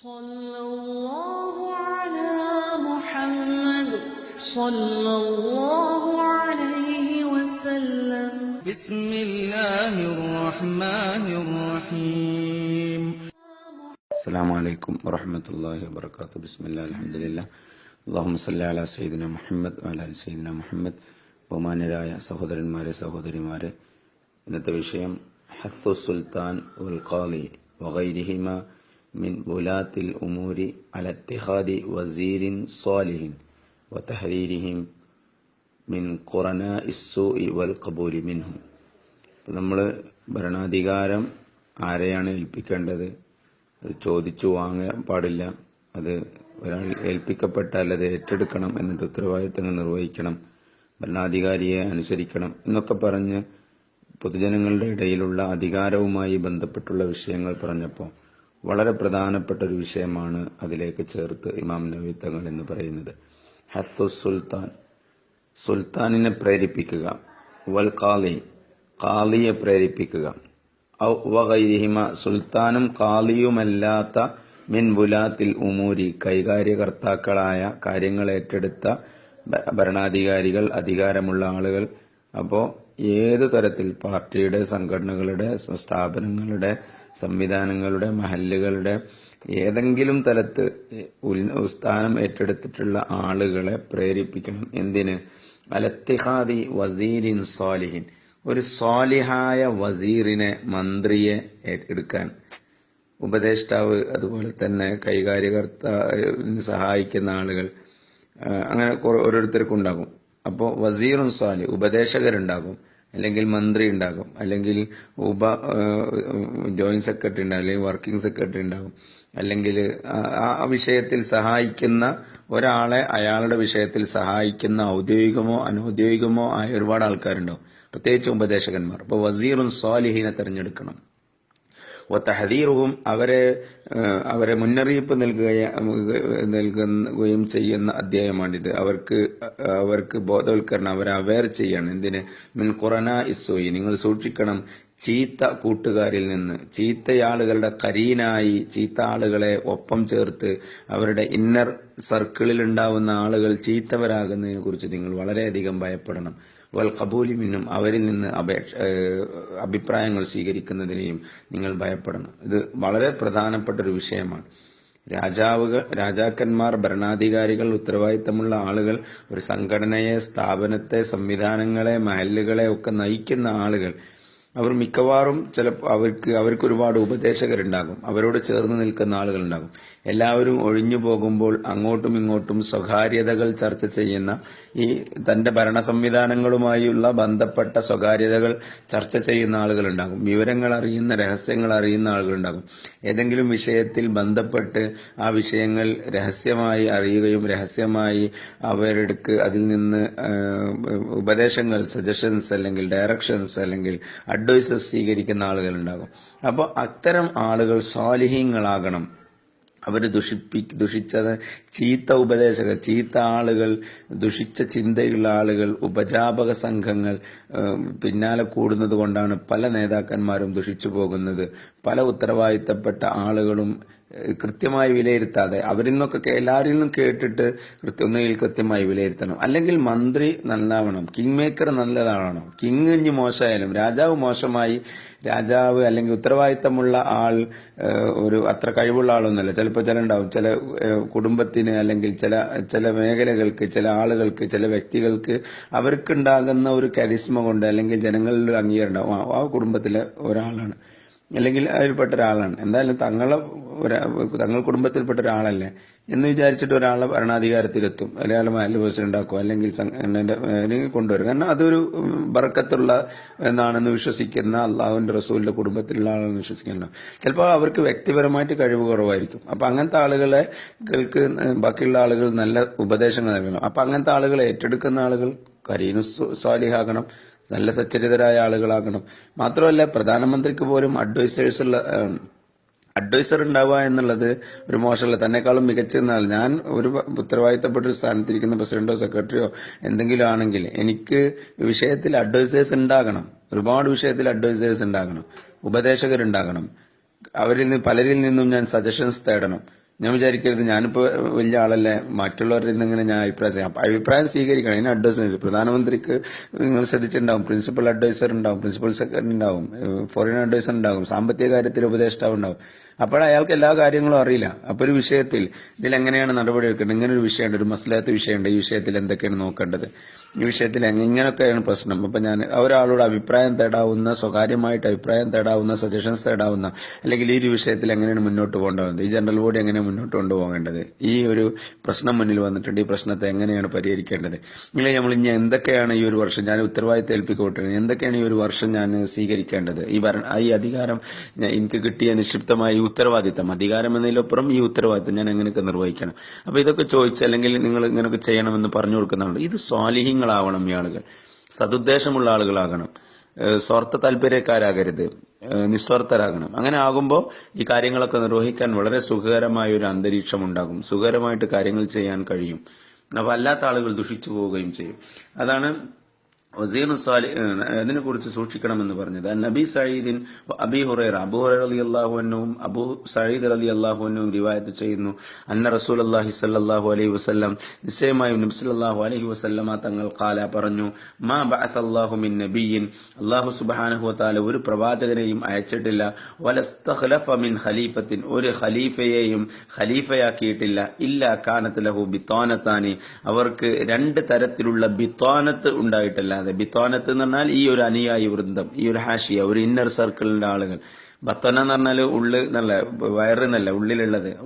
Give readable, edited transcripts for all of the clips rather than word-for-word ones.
صلى الله على محمد صلى الله عليه وسلم بسم الله الرحمن الرحيم السلام عليكم ورحمة الله وبركاته. بسم الله الحمد لله. اللهم صل على سيدنا മുഹമ്മദ് وعلى آل سيدنا മുഹമ്മദ്. ബഹുമാന്യരായ സഹോദരന്മാരെ സഹോദരിമാരെ, ഇന്നത്തെ വിഷയം ഹസ്സു സുൽത്താൻ വൽ ഖാദി വഗൈരിഹിമ മിൻ വുലാത്തിൽ ഉമൂരി അല ഇത്തിഖാദി വസീരിൻ സ്വാലിഹിൻ വതഹരീരിഹിം മിൻ ഖുറനാഇ സ്സൂഇ വൽ ഖബൂലി മിൻഹും. നമ്മൾ ഭരണാധികാരം ആരെയാണ് ഏൽപ്പിക്കേണ്ടത്? അത് ചോദിച്ചു വാങ്ങാൻ പാടില്ല. അത് ഒരാൾ ഏൽപ്പിക്കപ്പെട്ടാൽ അത് ഏറ്റെടുക്കണം, എന്നിട്ട് ഉത്തരവാദിത്തങ്ങൾ നിർവഹിക്കണം, ഭരണാധികാരിയെ അനുസരിക്കണം എന്നൊക്കെ പറഞ്ഞ് പൊതുജനങ്ങളുടെ ഇടയിലുള്ള അധികാരവുമായി ബന്ധപ്പെട്ടുള്ള വിഷയങ്ങൾ പറഞ്ഞപ്പോൾ വളരെ പ്രധാനപ്പെട്ട ഒരു വിഷയമാണ് അതിലേക്ക് ചേർത്ത് ഇമാം നവവി തങ്ങൾ എന്ന് പറയുന്നത്. ഹസ്സു സുൽത്താൻ, സുൽത്താനിനെ പ്രേരിപ്പിക്കുക, വൽ ഖാദി, ഖാദിയെ പ്രേരിപ്പിക്കുക, വഗൈരിഹിമ, സുൽത്താനും ഖാദിയുമല്ലാത്ത മിൻ വുലാത്തിൽ ഉമൂരി, കൈകാര്യകർത്താക്കളായ, കാര്യങ്ങൾ ഏറ്റെടുത്ത ഭരണാധികാരികൾ, അധികാരമുള്ള ആളുകൾ. അപ്പോൾ ഏതു തരത്തിൽ പാർട്ടിയുടെ, സംഘടനകളുടെ, സ്ഥാപനങ്ങളുടെ, സംവിധാനങ്ങളുടെ, മഹല്ലുകളുടെ ഏതെങ്കിലും തലത്ത് സ്ഥാനം ഏറ്റെടുത്തിട്ടുള്ള ആളുകളെ പ്രേരിപ്പിക്കണം. എന്തിന്? അലത്തിഹാദി വസീരിൻ സ്വാലിഹിൻ, ഒരു സ്വാലിഹായ വസീറിനെ, മന്ത്രിയെ എടുക്കാൻ, ഉപദേഷ്ടാവ്, അതുപോലെ തന്നെ കൈകാര്യകർത്താവിന് സഹായിക്കുന്ന ആളുകൾ, അങ്ങനെ ഓരോരുത്തർക്കും ഉണ്ടാകും. അപ്പോൾ വസീറും സ്വാലി, ഉപദേശകരുണ്ടാകും, അല്ലെങ്കിൽ മന്ത്രി ഉണ്ടാകും, അല്ലെങ്കിൽ ജോയിന്റ് സെക്രട്ടറി ഉണ്ടാകും, അല്ലെങ്കിൽ വർക്കിംഗ് സെക്രട്ടറി ഉണ്ടാകും, അല്ലെങ്കിൽ ആ വിഷയത്തിൽ സഹായിക്കുന്ന ഒരാളെ, അയാളുടെ വിഷയത്തിൽ സഹായിക്കുന്ന ഔദ്യോഗികമോ അനൗദ്യോഗികമോ ആയ ഒരുപാട് ആൾക്കാരുണ്ടാവും, പ്രത്യേകിച്ച് ഉപദേശകന്മാർ. അപ്പോൾ വസീറും സ്വാലിഹിനെ തിരഞ്ഞെടുക്കണം. വതഹദീറുഹും, അവരെ മുന്നറിയിപ്പ് നൽകുകയും ചെയ്യുന്ന അധ്യായമാണിത്. അവർക്ക് ബോധവൽക്കരണം, അവരെ അവെയർ ചെയ്യണം. എന്തിന്? മിൻ ഖുറനാഇ സ്സൂഇ, നിങ്ങൾ സൂക്ഷിക്കണം ചീത്ത കൂട്ടുകാരിൽ നിന്ന്, ചീത്തയാളുകളുടെ കരീനായി, ചീത്ത ആളുകളെ ഒപ്പം ചേർത്ത് അവരുടെ ഇന്നർ സർക്കിളിൽ ഉണ്ടാവുന്ന ആളുകൾ ചീത്തവരാകുന്നതിനെ കുറിച്ച് നിങ്ങൾ വളരെയധികം ഭയപ്പെടണം. വൽ ഖബൂലി മിന്നും, അവരിൽ നിന്ന് അഭിപ്രായങ്ങൾ സ്വീകരിക്കുന്നതിനെയും നിങ്ങൾ ഭയപ്പെടണം. ഇത് വളരെ പ്രധാനപ്പെട്ട ഒരു വിഷയമാണ്. രാജാക്കന്മാർ, ഭരണാധികാരികൾ, ഉത്തരവാദിത്തമുള്ള ആളുകൾ, ഒരു സംഘടനയെ, സ്ഥാപനത്തെ, സംവിധാനങ്ങളെ, മഹല്ലുകളെ ഒക്കെ നയിക്കുന്ന ആളുകൾ, അവർ മിക്കവാറും ചിലപ്പോൾ അവർക്ക് ഒരുപാട് ഉപദേശകരുണ്ടാകും, അവരോട് ചേർന്ന് നിൽക്കുന്ന ആളുകളുണ്ടാകും. എല്ലാവരും ഒഴിഞ്ഞു പോകുമ്പോൾ അങ്ങോട്ടും ഇങ്ങോട്ടും സ്വകാര്യതകൾ ചർച്ച ചെയ്യുന്ന, ഈ തന്റെ ഭരണ സംവിധാനങ്ങളുമായുള്ള ബന്ധപ്പെട്ട സ്വകാര്യതകൾ ചർച്ച ചെയ്യുന്ന ആളുകളുണ്ടാകും. വിവരങ്ങൾ അറിയുന്ന, രഹസ്യങ്ങൾ അറിയുന്ന ആളുകളുണ്ടാകും. ഏതെങ്കിലും വിഷയത്തിൽ ബന്ധപ്പെട്ട് ആ വിഷയങ്ങൾ രഹസ്യമായി അറിയുകയും രഹസ്യമായി അവർക്ക് അതിൽ നിന്ന് ഉപദേശങ്ങൾ, സജഷൻസ്, അല്ലെങ്കിൽ ഡയറക്ഷൻസ്, അല്ലെങ്കിൽ അഡ്വൈസസ് സ്വീകരിക്കുന്ന ആളുകളുണ്ടാകും. അപ്പോൾ അത്തരം ആളുകൾ സ്വാലിഹീങ്ങളാകണം. അവർ ദുഷിച്ചത്, ചീത്ത ഉപദേശകർ, ചീത്ത ആളുകൾ, ദുഷിച്ച ചിന്തയുള്ള ആളുകൾ, ഉപജാപക സംഘങ്ങൾ പിന്നാലെ കൂടുന്നത് കൊണ്ടാണ് പല നേതാക്കന്മാരും ദുഷിച്ചു പോകുന്നത്. പല ഉത്തരവാദിത്തപ്പെട്ട ആളുകളും കൃത്യമായി വിലയിരുത്താതെ, അവരിൽ നിന്നൊക്കെ എല്ലാവരിൽ നിന്നും കേട്ടിട്ട് ഒന്നുകിൽ കൃത്യമായി വിലയിരുത്തണം, അല്ലെങ്കിൽ മന്ത്രി നന്നാവണം, കിങ് മേക്കർ നല്ലതാണോ, കിങ് ഇഞ്ഞ് മോശമായാലും, രാജാവ് മോശമായി, രാജാവ് അല്ലെങ്കിൽ ഉത്തരവാദിത്തമുള്ള ആൾ ഒരു അത്ര കഴിവുള്ള ആളൊന്നുമല്ല. ചിലപ്പോൾ ഉണ്ടാവും, ചില കുടുംബത്തിന്, അല്ലെങ്കിൽ ചില മേഖലകൾക്ക്, ചില ആളുകൾക്ക്, ചില വ്യക്തികൾക്ക് അവർക്കുണ്ടാകുന്ന ഒരു കരിസ്മ കൊണ്ട്, അല്ലെങ്കിൽ ജനങ്ങളിൽ ഒരു അംഗീകാരം ഉണ്ടാവും, ആ കുടുംബത്തിലെ ഒരാളാണ്, അല്ലെങ്കിൽ അതിൽപ്പെട്ട ഒരാളാണ്, എന്തായാലും തങ്ങൾ കുടുംബത്തിൽപ്പെട്ട ഒരാളല്ലേ എന്ന് വിചാരിച്ചിട്ട് ഒരാളെ ഭരണാധികാരത്തിലെത്തും, അല്ലെങ്കിൽ മഹല്ല് പ്രസിഡന്റ് ഉണ്ടാക്കും, അല്ലെങ്കിൽ കൊണ്ടുവരും. കാരണം അതൊരു ബർക്കത്തുള്ള എന്നാണെന്ന് വിശ്വസിക്കുന്ന, അള്ളാഹുവിന്റെ റസൂലിന്റെ കുടുംബത്തിലുള്ള ആളാണെന്ന് വിശ്വസിക്കുന്നുണ്ടാവും. ചിലപ്പോൾ അവർക്ക് വ്യക്തിപരമായിട്ട് കഴിവ് കുറവായിരിക്കും. അപ്പൊ അങ്ങനത്തെ ആളുകൾക്ക് ബാക്കിയുള്ള ആളുകൾ നല്ല ഉപദേശങ്ങൾ നൽകണം. അപ്പൊ അങ്ങനത്തെ ആളുകളെ ഏറ്റെടുക്കുന്ന ആളുകൾ കരീനു സ്വാലിഹാകണം, നല്ല സച്ചരിതരായ ആളുകളാകണം. മാത്രമല്ല, പ്രധാനമന്ത്രിക്ക് പോലും അഡ്വൈസർ ഉണ്ടാവുക എന്നുള്ളത് ഒരു മോശമല്ല. തന്നെക്കാളും മികച്ച ഞാൻ ഒരു ഉത്തരവാദിത്തപ്പെട്ട ഒരു സ്ഥാനത്തിരിക്കുന്ന പ്രസിഡന്റോ സെക്രട്ടറിയോ എന്തെങ്കിലും ആണെങ്കിൽ എനിക്ക് വിഷയത്തിൽ അഡ്വൈസേഴ്സ് ഉണ്ടാകണം, ഒരുപാട് വിഷയത്തിൽ അഡ്വൈസേഴ്സ് ഉണ്ടാകണം, ഉപദേശകരുണ്ടാകണം. പലരിൽ നിന്നും ഞാൻ സജഷൻസ് തേടണം. ഞാൻ വിചാരിക്കരുത് ഞാനിപ്പോ വലിയ ആളല്ലേ, മറ്റുള്ളവരിൽ നിന്ന് ഇങ്ങനെ ഞാൻ അഭിപ്രായം സ്വീകരിക്കണം. ഇതിന് അഡ്വൈസ് പ്രധാനമന്ത്രിക്ക് നിങ്ങൾ ശ്രദ്ധിച്ചിട്ടുണ്ടാവും, പ്രിൻസിപ്പൽ അഡ്വൈസർ ഉണ്ടാവും, പ്രിൻസിപ്പൽ സെക്രട്ടറി ഉണ്ടാവും, ഫോറിൻ അഡ്വൈസർ ഉണ്ടാവും, സാമ്പത്തിക കാര്യത്തിൽ ഉപദേഷ്ടാവ് ഉണ്ടാവും. അപ്പോൾ അയാൾക്ക് എല്ലാ കാര്യങ്ങളും അറിയില്ല. അപ്പൊ ഒരു വിഷയത്തിൽ ഇതിലെങ്ങനെയാണ് നടപടി എടുക്കേണ്ടത്, ഇങ്ങനെ ഒരു വിഷയമുണ്ട്, ഒരു മസ്ലഹത്ത് വിഷയമുണ്ട്, ഈ വിഷയത്തിൽ എന്തൊക്കെയാണ് നോക്കേണ്ടത്, ഈ വിഷയത്തിൽ ഇങ്ങനെയൊക്കെയാണ് പ്രശ്നം. അപ്പൊ ഞാൻ ഒരാളോട് അഭിപ്രായം തേടാവുന്ന, സ്വകാര്യമായിട്ട് അഭിപ്രായം തേടാവുന്ന, സജഷൻസ് തേടാവുന്ന, അല്ലെങ്കിൽ ഈ ഒരു വിഷയത്തിൽ എങ്ങനെയാണ് മുന്നോട്ട് പോകേണ്ടത്, ഈ ജനറൽ ബോഡി എങ്ങനെ മുന്നോട്ട് കൊണ്ടുപോകേണ്ടത്, ഈ ഒരു പ്രശ്നം മുന്നിൽ വന്നിട്ടുണ്ട്, ഈ പ്രശ്നത്തെ എങ്ങനെയാണ് പരിഹരിക്കേണ്ടത്, ഇല്ലെങ്കിൽ നമ്മൾ ഇനി എന്തൊക്കെയാണ് ഈ ഒരു വർഷം ഞാൻ ഉത്തരവാദിത്തം ഏൽപ്പിക്കപ്പെട്ടിരുന്നത്, എന്തൊക്കെയാണ് ഈ ഒരു വർഷം ഞാൻ സ്വീകരിക്കേണ്ടത്, ഈ അധികാരം എനിക്ക് കിട്ടിയ നിക്ഷിപ്തമായ ഉത്തരവാദിത്തം, അധികാരം എന്നതിലപ്പുറം ഈ ഉത്തരവാദിത്തം ഞാൻ എങ്ങനെയൊക്കെ നിർവഹിക്കണം. അപ്പൊ ഇതൊക്കെ ചോദിച്ച് അല്ലെങ്കിൽ നിങ്ങൾ ഇങ്ങനെയൊക്കെ ചെയ്യണമെന്ന് പറഞ്ഞു കൊടുക്കുന്നുണ്ട്. ഇത് സ്വാലിഹീങ്ങളാവണം, ഈ ആളുകൾ സതുദ്ദേശമുള്ള ആളുകളാകണം, സ്വാർത്ഥ താല്പര്യക്കാരാകരുത്, നിസ്വാർത്ഥരാകണം. അങ്ങനെ ആകുമ്പോൾ ഈ കാര്യങ്ങളൊക്കെ നിർവഹിക്കാൻ വളരെ സുഖകരമായ ഒരു അന്തരീക്ഷം ഉണ്ടാകും, സുഖകരമായിട്ട് കാര്യങ്ങൾ ചെയ്യാൻ കഴിയും. അപ്പൊ അല്ലാത്ത ആളുകൾ ദുഷിച്ചു പോവുകയും ചെയ്യും. അതാണ് വസീറു സാലിഹ് അതിനെ കുറിച്ച് സൂക്ഷിക്കണമെന്ന് പറഞ്ഞത്. നബി സഈദിൻ അബീ ഹുറൈറ, അബൂ ഹുറൈറ റളിയല്ലാഹു അൻഹുവും അബൂ സഈദ് റളിയല്ലാഹു അൻഹുവും റിവായത്ത് ചെയ്യുന്നു. അന്ന റസൂലുള്ളാഹി സ്വല്ലല്ലാഹു അലൈഹി വസല്ലം, നിശ്ചയമായും നബി സല്ലല്ലാഹു അലൈഹി വസല്ലമ തങ്ങൾ ഖാല പറഞ്ഞു, മാ ബഅസല്ലാഹു മിൻ നബിയ്യിൻ, അല്ലാഹു സുബ്ഹാനഹു വതആല ഒരു പ്രവാചകനെയും അയച്ചിട്ടില്ല, വലസ്തഖലഫ മിൻ ഖലീഫത്തിൻ, ഒരു ഖലീഫയെയും ഖലീഫയാക്കിയിട്ടില്ല, ഇല്ലാ കാനത് ലഹു ബിത്താനത്താനി, അവർക്ക് രണ്ട് തരത്തിലുള്ള ബിത്താനത്ത് ഉണ്ടായിട്ടില്ല. ബിത്താനത്ത് എന്ന് പറഞ്ഞാൽ ഈ ഒരു അനുയായി വൃന്ദം, ഈ ഒരു ഹാഷിയ, ഒരു ഇന്നർ സർക്കിളിന്റെ ആളുകൾ. ബത്തന എന്ന് പറഞ്ഞാൽ നല്ല വയറെന്നല്ല,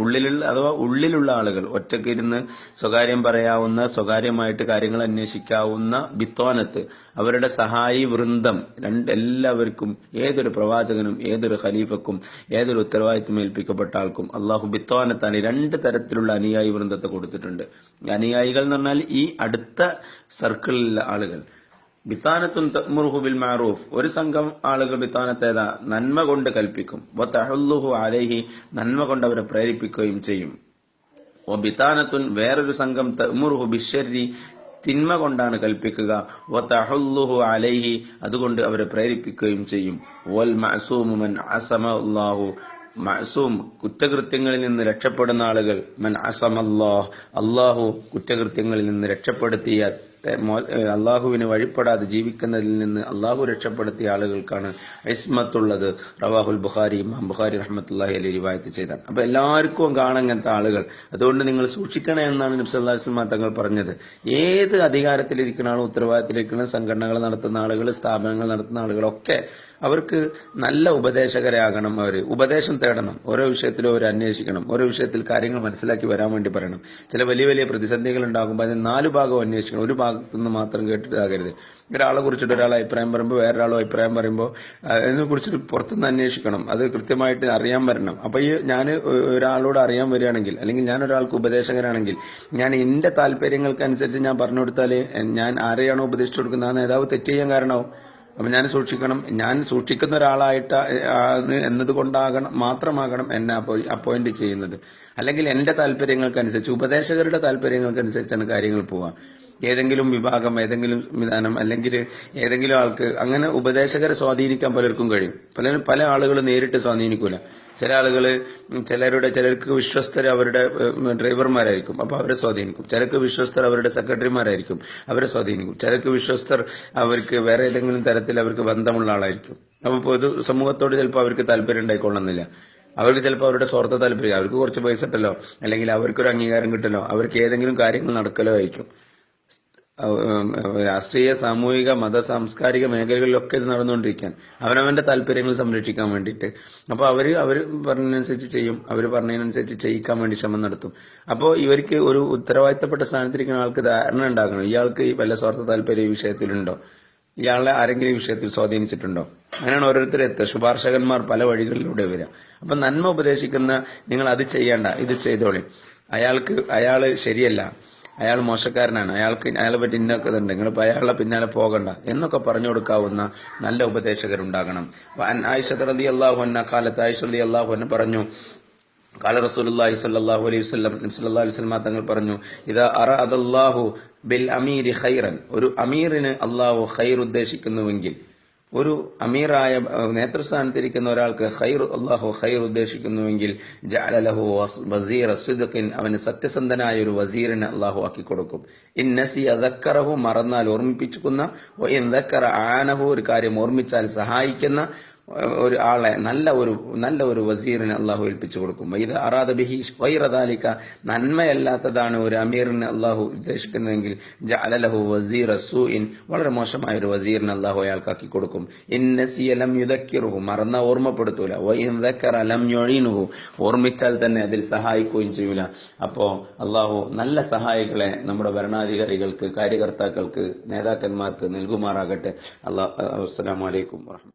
ഉള്ളിലുള്ള അഥവാ ഉള്ളിലുള്ള ആളുകൾ, ഒറ്റയ്ക്ക് ഇരുന്ന് സ്വകാര്യം പറയാവുന്ന, സ്വകാര്യമായിട്ട് കാര്യങ്ങൾ അന്വേഷിക്കാവുന്ന ബിത്താനത്ത്, അവരുടെ സഹായി വൃന്ദം. എല്ലാവർക്കും, ഏതൊരു പ്രവാചകനും, ഏതൊരു ഖലീഫക്കും, ഏതൊരു ഉത്തരവാദിത്വം ഏൽപ്പിക്കപ്പെട്ട ആൾക്കും അള്ളാഹു ബിത്താനത്താണ് രണ്ട് തരത്തിലുള്ള അനുയായി വൃന്ദത്തെ കൊടുത്തിട്ടുണ്ട്. അനുയായികൾ എന്ന് പറഞ്ഞാൽ ഈ അടുത്ത സർക്കിളിലെ ആളുകൾ. ബിത്താനത്തുൻ തഅ്മുറുഹു ബിൽ മഅറൂഫ്, ഒരു സംഘം ആളുകൾ ബിത്താനത്തേതാ, നന്മ കൊണ്ട് കൽപ്പിക്കും. വതഹല്ലുഹു അലൈഹി, നന്മ കൊണ്ട് അവരെ പ്രേരിപ്പിക്കുകയും ചെയ്യും. വബിത്താനത്തുൻ, വേറൊരു സംഘം തഅ്മുറുഹു ബിശ്ശർരി, തിന്മ കൊണ്ടാണ് കൽപ്പിക്കുക. വതഹല്ലുഹു അലൈഹി, അതുകൊണ്ട് അവരെ പ്രേരിപ്പിക്കുകയും ചെയ്യും. വൽ മഅസൂമു മൻ അസമല്ലാഹു, മഅസൂം, കുറ്റകൃത്യങ്ങളിൽ നിന്ന് രക്ഷപ്പെടുന്ന ആളുകൾ, മൻ അസമല്ലാഹ്, അല്ലാഹു കുറ്റകൃത്യങ്ങളിൽ നിന്ന് രക്ഷപ്പെടുത്തിയ, അള്ളാഹുവിന് വഴിപ്പെടാതെ ജീവിക്കുന്നതിൽ നിന്ന് അള്ളാഹു രക്ഷപ്പെടുത്തിയ ആളുകൾക്കാണ് ഇസ്മത്തുള്ളത്. റവാഹുൽ ബുഖാരി, ഇമാം ബുഖാരി റഹ്മത്തുള്ളാഹി അലൈഹി റിവായത്ത് ചെയ്താണ്. അപ്പൊ എല്ലാവർക്കും കാണാൻ അങ്ങനത്തെ ആളുകൾ. അതുകൊണ്ട് നിങ്ങൾ സൂക്ഷിക്കണേ എന്നാണ് നബി സല്ലല്ലാഹു അലൈഹി വസല്ലം തങ്ങൾ പറഞ്ഞത്. ഏത് അധികാരത്തിലിരിക്കുന്ന ആളും, ഉത്തരവാദിത്തത്തിലിരിക്കുന്ന സംഘടനകൾ നടത്തുന്ന ആളുകൾ, സ്ഥാപനങ്ങൾ നടത്തുന്ന ആളുകളൊക്കെ അവർക്ക് നല്ല ഉപദേശകരാകണം. അവർ ഉപദേശം തേടണം, ഓരോ വിഷയത്തിലും അവർ അന്വേഷിക്കണം, ഓരോ വിഷയത്തിൽ കാര്യങ്ങൾ മനസ്സിലാക്കി വരാൻ വേണ്ടി പറയണം. ചില വലിയ വലിയ പ്രതിസന്ധികൾ ഉണ്ടാകുമ്പോൾ അതിന് 4 ഭാഗം അന്വേഷിക്കണം, ഒരു ഭാഗത്തുനിന്ന് മാത്രം കേട്ടിട്ടാകരുത്. ഒരാളെ കുറിച്ചിട്ട് ഒരാൾ അഭിപ്രായം പറയുമ്പോൾ വേറൊരാളും അഭിപ്രായം പറയുമ്പോൾ അതിനെ കുറിച്ചിട്ട് പുറത്തുനിന്ന് അന്വേഷിക്കണം, അത് കൃത്യമായിട്ട് അറിയാൻ വരണം. അപ്പൊ ഈ ഞാൻ ഒരാളോട് അറിയാൻ വരികയാണെങ്കിൽ, അല്ലെങ്കിൽ ഞാൻ ഒരാൾക്ക് ഉപദേശകരാണെങ്കിൽ, ഞാൻ എന്റെ താല്പര്യങ്ങൾക്കനുസരിച്ച് ഞാൻ പറഞ്ഞു കൊടുത്താൽ ഞാൻ ആരെയാണോ ഉപദേശിച്ചു കൊടുക്കുന്നത് ആ നേതാവ് തെറ്റ് ചെയ്യാൻ കാരണമാവും. അപ്പൊ ഞാൻ സൂക്ഷിക്കണം. ഞാൻ സൂക്ഷിക്കുന്ന ഒരാളായിട്ട് എന്നതുകൊണ്ടാകണം, മാത്രമാകണം എന്നെ അപ്പോയിന്റ് ചെയ്യുന്നത്. അല്ലെങ്കിൽ എന്റെ താല്പര്യങ്ങൾക്കനുസരിച്ച്, ഉപദേശകരുടെ താല്പര്യങ്ങൾക്കനുസരിച്ചാണ് കാര്യങ്ങൾ പോവുക. ഏതെങ്കിലും വിഭാഗം, ഏതെങ്കിലും വിധാനം, അല്ലെങ്കിൽ ഏതെങ്കിലും ആൾക്ക് അങ്ങനെ ഉപദേശകരെ സ്വാധീനിക്കാൻ പലർക്കും കഴിയും. പല ആളുകൾ നേരിട്ട് സ്വാധീനിക്കൂല. ചില ആളുകൾ, ചിലർക്ക് വിശ്വസ്തർ അവരുടെ ഡ്രൈവർമാരായിരിക്കും, അപ്പൊ അവരെ സ്വാധീനിക്കും. ചിലർക്ക് വിശ്വസ്തർ അവരുടെ സെക്രട്ടറിമാരായിരിക്കും, അവരെ സ്വാധീനിക്കും. ചിലർക്ക് വിശ്വസ്തർ അവർക്ക് വേറെ ഏതെങ്കിലും തരത്തിൽ അവർക്ക് ബന്ധമുള്ള ആളായിരിക്കും. അപ്പൊ പൊതു സമൂഹത്തോട് ചിലപ്പോൾ അവർക്ക് താല്പര്യം ഉണ്ടായിക്കൊള്ളുന്നില്ല. അവർക്ക് ചിലപ്പോൾ അവരുടെ സ്വാർത്ഥ താല്പര്യം, അവർക്ക് കുറച്ച് പൈസ കിട്ടലോ, അല്ലെങ്കിൽ അവർക്കൊരു അംഗീകാരം കിട്ടലോ, അവർക്ക് ഏതെങ്കിലും കാര്യങ്ങൾ നടക്കലോ ആയിരിക്കും. രാഷ്ട്രീയ, സാമൂഹിക, മത, സാംസ്കാരിക മേഖലകളിലൊക്കെ ഇത് നടന്നുകൊണ്ടിരിക്കുകയാണ്, അവനവന്റെ താല്പര്യങ്ങൾ സംരക്ഷിക്കാൻ വേണ്ടിയിട്ട്. അപ്പൊ അവര് പറഞ്ഞതിനനുസരിച്ച് ചെയ്യും, അവര് പറഞ്ഞതിനനുസരിച്ച് ചെയ്യിക്കാൻ വേണ്ടി ശ്രമം നടത്തും. അപ്പോൾ ഇവർക്ക് ഒരു ഉത്തരവാദിത്തപ്പെട്ട സ്ഥാനത്തിരിക്കുന്ന ആൾക്ക് ധാരണ ഉണ്ടാകണം, ഇയാൾക്ക് ഈ വല്ല സ്വാർത്ഥ താല്പര്യം ഈ വിഷയത്തിലുണ്ടോ, ഇയാളെ ആരെങ്കിലും ഈ വിഷയത്തിൽ സ്വാധീനിച്ചിട്ടുണ്ടോ. അങ്ങനെയാണ് ഓരോരുത്തരെ എത്തുക. ശുപാർശകന്മാർ പല വഴികളിലൂടെ വരിക. അപ്പൊ നന്മ ഉപദേശിക്കുന്ന നിങ്ങൾ അത് ചെയ്യണ്ട, ഇത് ചെയ്തോളി, അയാള് ശരിയല്ല, അയാൾ മോശക്കാരനാണ്, അയാളെ പറ്റി ഇന്നൊക്കെതുണ്ട്, നിങ്ങളിപ്പോൾ അയാളുടെ പിന്നാലെ പോകണ്ട എന്നൊക്കെ പറഞ്ഞു കൊടുക്കാവുന്ന നല്ല ഉപദേശകരുണ്ടാകണം. ആയിഷ റളിയല്ലാഹു അൻഹ കാലത്ത്, ആയിഷ റളിയല്ലാഹു അൻഹ പറഞ്ഞു, ഖാല റസൂലുള്ളാഹി സ്വല്ലല്ലാഹു അലൈഹി വസല്ലം, നബി സല്ലല്ലാഹു അലൈഹി വസല്ലം തങ്ങൾ പറഞ്ഞു, ഇദാ അറഅദല്ലാഹു ബിൽ അമീരി ഖൈറൻ, ഒരു അമീറിന് അല്ലാഹു ഖൈർ ഉദ്ദേശിക്കുന്നുവെങ്കിൽ, ഒരു അമീറായ നേതൃസ്ഥാനത്തിരിക്കുന്ന ഒരാൾക്ക് അള്ളാഹു ഖൈർ ഉദ്ദേശിക്കുന്നുവെങ്കിൽ ജഅല ലഹു വസീറ സിദ്ഖിൻ, അവന് സത്യസന്ധനായ ഒരു വസീറിനെ അള്ളാഹു ആക്കി കൊടുക്കും. ഇൻ നസിയ ദക്കറഹു, മറന്നാൽ ഓർമ്മിപ്പിക്കുന്ന, ഇൻ ദക്കറ ആനഹു, ഒരു കാര്യം ഓർമ്മിച്ചാൽ സഹായിക്കുന്ന ഒരു ആളെ, നല്ല ഒരു വസീറിനെ അള്ളാഹു ഏൽപ്പിച്ചു കൊടുക്കും. ഇത് അറാദ ബിഹി ഗൈറ ദാലിക, നന്മയല്ലാത്തതാണ് ഒരു അമീറിനെ അള്ളാഹു ഉദ്ദേശിക്കുന്നതെങ്കിൽ ജഅല ലഹു വസീറ സൂഇൻ, വളരെ മോശമായ ഒരു വസീറിനെ അള്ളാഹു അയാൾക്കാക്കി കൊടുക്കും. ഇൻ നസിയ ലം യുദക്കിറുഹു, മറന്ന ഓർമ്മപ്പെടുത്തൂല. വഇൻ ദക്കറ ലം യുഈനുഹു, ഓർമ്മിച്ചാൽ തന്നെ അതിൽ സഹായിക്കുകയും ചെയ്യൂല. അപ്പോ അള്ളാഹു നല്ല സഹായികളെ നമ്മുടെ ഭരണാധികാരികൾക്ക്, കാര്യകർത്താക്കൾക്ക്, നേതാക്കന്മാർക്ക് നൽകുമാറാകട്ടെ. അസ്സലാമു അലൈക്കും വറഹ്മത്തുള്ളാഹി.